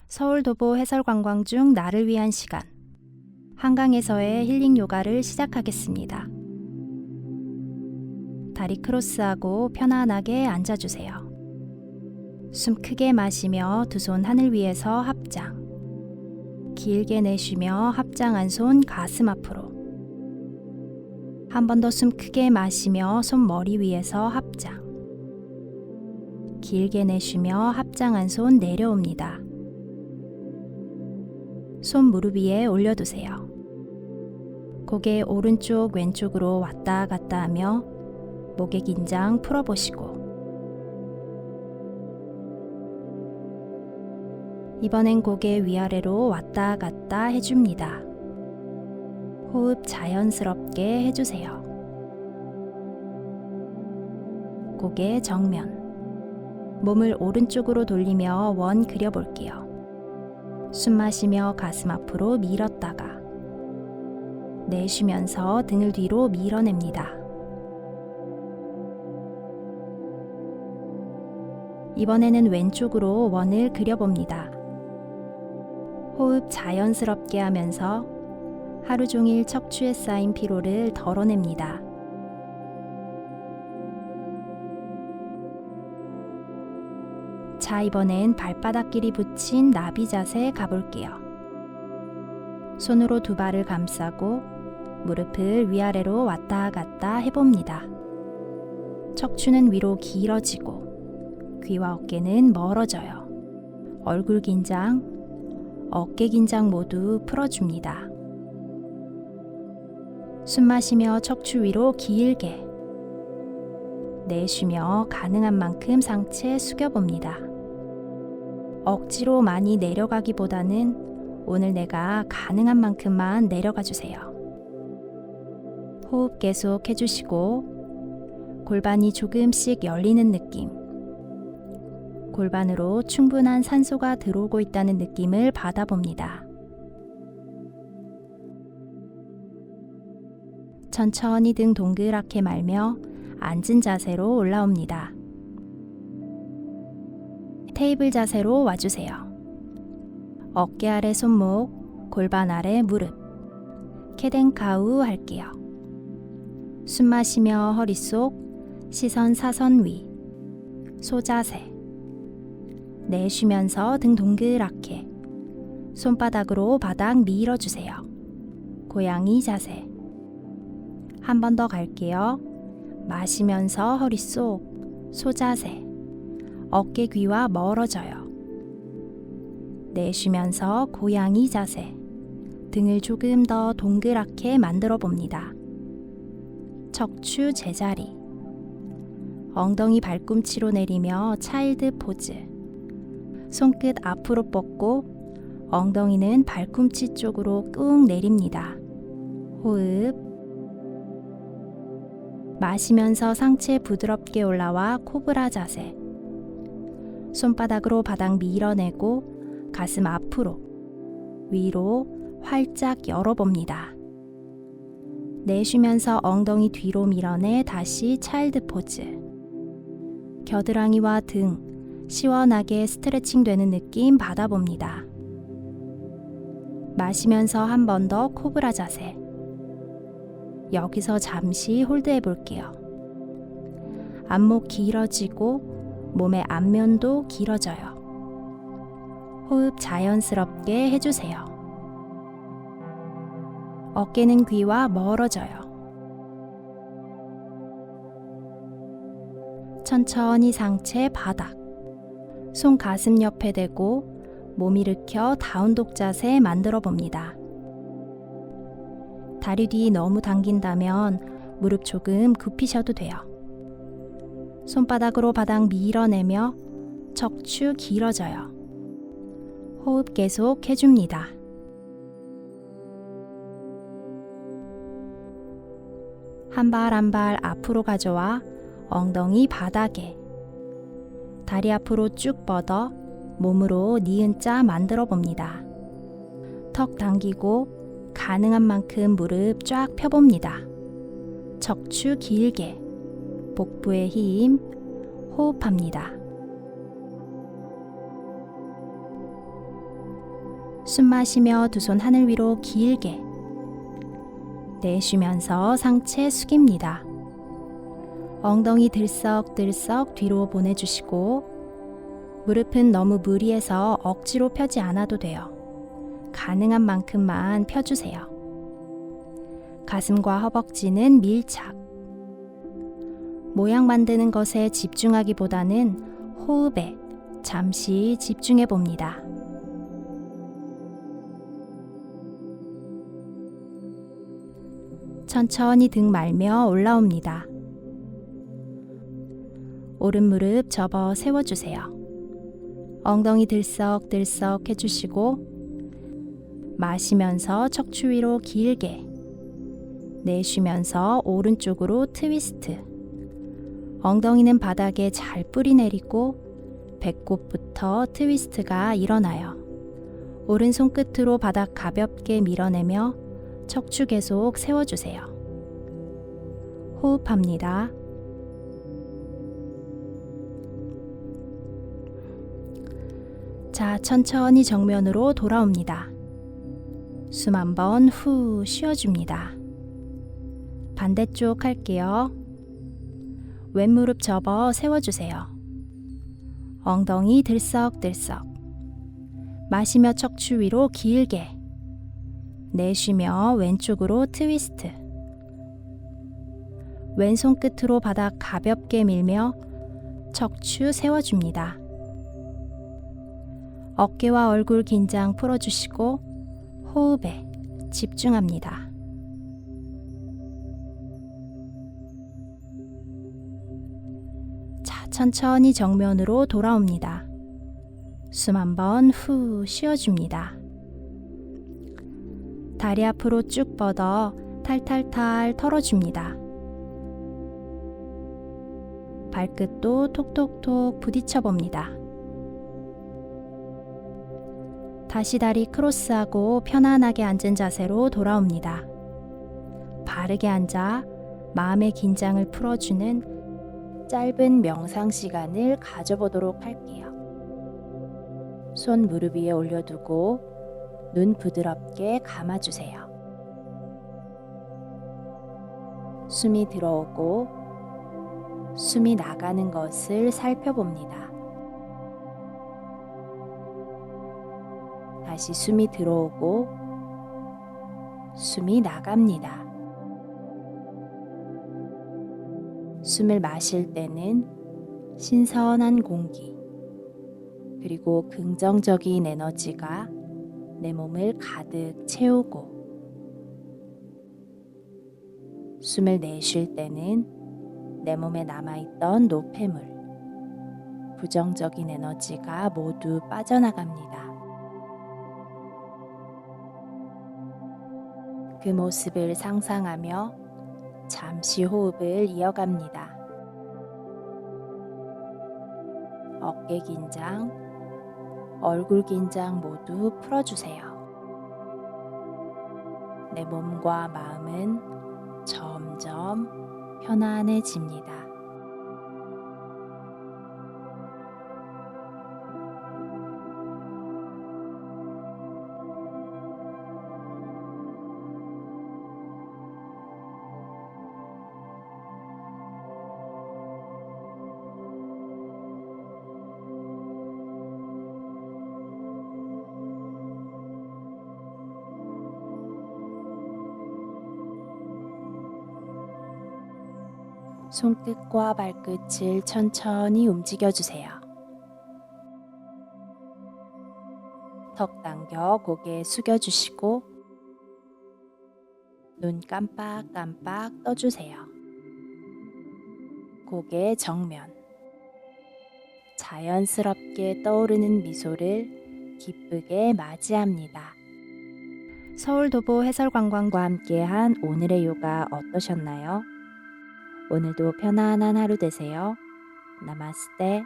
서울도보 해설관광 중 나를 위한 시간. 한강에서의 힐링 요가를 시작하겠습니다. 다리 크로스하고 편안하게 앉아주세요. 숨 크게 마시며 두 손 하늘 위에서 합장. 길게 내쉬며 합장한 손 가슴 앞으로. 한 번 더 숨 크게 마시며 손 머리 위에서 합장. 길게 내쉬며 합장한 손 내려옵니다. 손 무릎 위에 올려두세요. 고개 오른쪽 왼쪽으로 왔다 갔다 하며 목의 긴장 풀어보시고, 이번엔 고개 위아래로 왔다 갔다 해줍니다. 호흡 자연스럽게 해주세요. 고개 정면. 몸을 오른쪽으로 돌리며 원 그려볼게요. 숨 마시며 가슴 앞으로 밀었다가 내쉬면서 등을 뒤로 밀어냅니다. 이번에는 왼쪽으로 원을 그려봅니다. 호흡 자연스럽게 하면서 하루 종일 척추에 쌓인 피로를 덜어냅니다. 자, 이번엔 발바닥끼리 붙인 나비 자세 가볼게요. 손으로 두 발을 감싸고 무릎을 위아래로 왔다 갔다 해봅니다. 척추는 위로 길어지고 귀와 어깨는 멀어져요. 얼굴 긴장, 어깨 긴장 모두 풀어줍니다. 숨 마시며 척추 위로 길게, 내쉬며 가능한 만큼 상체 숙여봅니다. 억지로 많이 내려가기보다는 오늘 내가 가능한 만큼만 내려가 주세요. 호흡 계속 해주시고 골반이 조금씩 열리는 느낌, 골반으로 충분한 산소가 들어오고 있다는 느낌을 받아봅니다. 천천히 등 동그랗게 말며 앉은 자세로 올라옵니다. 테이블 자세로 와주세요. 어깨 아래 손목, 골반 아래 무릎. 캣앤카우 할게요. 숨 마시며 허리 속, 시선 사선 위. 소자세. 내쉬면서 등 동그랗게. 손바닥으로 바닥 밀어주세요. 고양이 자세. 한 번 더 갈게요. 마시면서 허리 속, 소자세. 어깨 귀와 멀어져요. 내쉬면서 고양이 자세. 등을 조금 더 동그랗게 만들어 봅니다. 척추 제자리. 엉덩이 발꿈치로 내리며 차일드 포즈. 손끝 앞으로 뻗고 엉덩이는 발꿈치 쪽으로 꾹 내립니다. 호흡. 마시면서 상체 부드럽게 올라와 코브라 자세. 손바닥으로 바닥 밀어내고 가슴 앞으로, 위로 활짝 열어봅니다. 내쉬면서 엉덩이 뒤로 밀어내 다시 차일드 포즈. 겨드랑이와 등 시원하게 스트레칭 되는 느낌 받아봅니다. 마시면서 한 번 더 코브라 자세. 여기서 잠시 홀드해 볼게요. 안목 길어지고 몸의 앞면도 길어져요. 호흡 자연스럽게 해주세요. 어깨는 귀와 멀어져요. 천천히 상체 바닥. 손 가슴 옆에 대고 몸 일으켜 다운독 자세 만들어 봅니다. 다리 뒤 너무 당긴다면 무릎 조금 굽히셔도 돼요. 손바닥으로 바닥 밀어내며 척추 길어져요. 호흡 계속 해줍니다. 한 발 한 발 앞으로 가져와 엉덩이 바닥에. 다리 앞으로 쭉 뻗어 몸으로 니은자 만들어 봅니다. 턱 당기고 가능한 만큼 무릎 쫙 펴봅니다. 척추 길게. 복부에 힘, 호흡합니다. 숨 마시며 두 손 하늘 위로 길게. 내쉬면서 상체 숙입니다. 엉덩이 들썩들썩 뒤로 보내주시고 무릎은 너무 무리해서 억지로 펴지 않아도 돼요. 가능한 만큼만 펴주세요. 가슴과 허벅지는 밀착. 모양 만드는 것에 집중하기보다는 호흡에 잠시 집중해 봅니다. 천천히 등 말며 올라옵니다. 오른 무릎 접어 세워주세요. 엉덩이 들썩들썩 해주시고 마시면서 척추 위로 길게. 내쉬면서 오른쪽으로 트위스트. 엉덩이는 바닥에 잘 뿌리 내리고 배꼽부터 트위스트가 일어나요. 오른 손끝으로 바닥 가볍게 밀어내며 척추 계속 세워주세요. 호흡합니다. 자, 천천히 정면으로 돌아옵니다. 숨 한번 후 쉬어줍니다. 반대쪽 할게요. 왼무릎 접어 세워주세요. 엉덩이 들썩들썩. 마시며 척추 위로 길게. 내쉬며 왼쪽으로 트위스트. 왼손 끝으로 바닥 가볍게 밀며 척추 세워줍니다. 어깨와 얼굴 긴장 풀어주시고 호흡에 집중합니다. 자, 천천히 정면으로 돌아옵니다. 숨 한번 후 쉬어줍니다. 다리 앞으로 쭉 뻗어 탈탈탈 털어줍니다. 발끝도 톡톡톡 부딪혀 봅니다. 다시 다리 크로스하고 편안하게 앉은 자세로 돌아옵니다. 바르게 앉아 마음의 긴장을 풀어주는 짧은 명상 시간을 가져보도록 할게요. 손 무릎 위에 올려두고 눈 부드럽게 감아주세요. 숨이 들어오고 숨이 나가는 것을 살펴봅니다. 다시 숨이 들어오고 숨이 나갑니다. 숨을 마실 때는 신선한 공기 그리고 긍정적인 에너지가 내 몸을 가득 채우고, 숨을 내쉴 때는 내 몸에 남아있던 노폐물, 부정적인 에너지가 모두 빠져나갑니다. 그 모습을 상상하며 잠시 호흡을 이어갑니다. 어깨 긴장, 얼굴 긴장 모두 풀어주세요. 내 몸과 마음은 점점 편안해집니다. 손끝과 발끝을 천천히 움직여주세요. 턱 당겨 고개 숙여주시고 눈 깜빡깜빡 떠주세요. 고개 정면. 자연스럽게 떠오르는 미소를 기쁘게 맞이합니다. 서울도보 해설관광과 함께한 오늘의 요가 어떠셨나요? 오늘도 편안한 하루 되세요. 나마스테.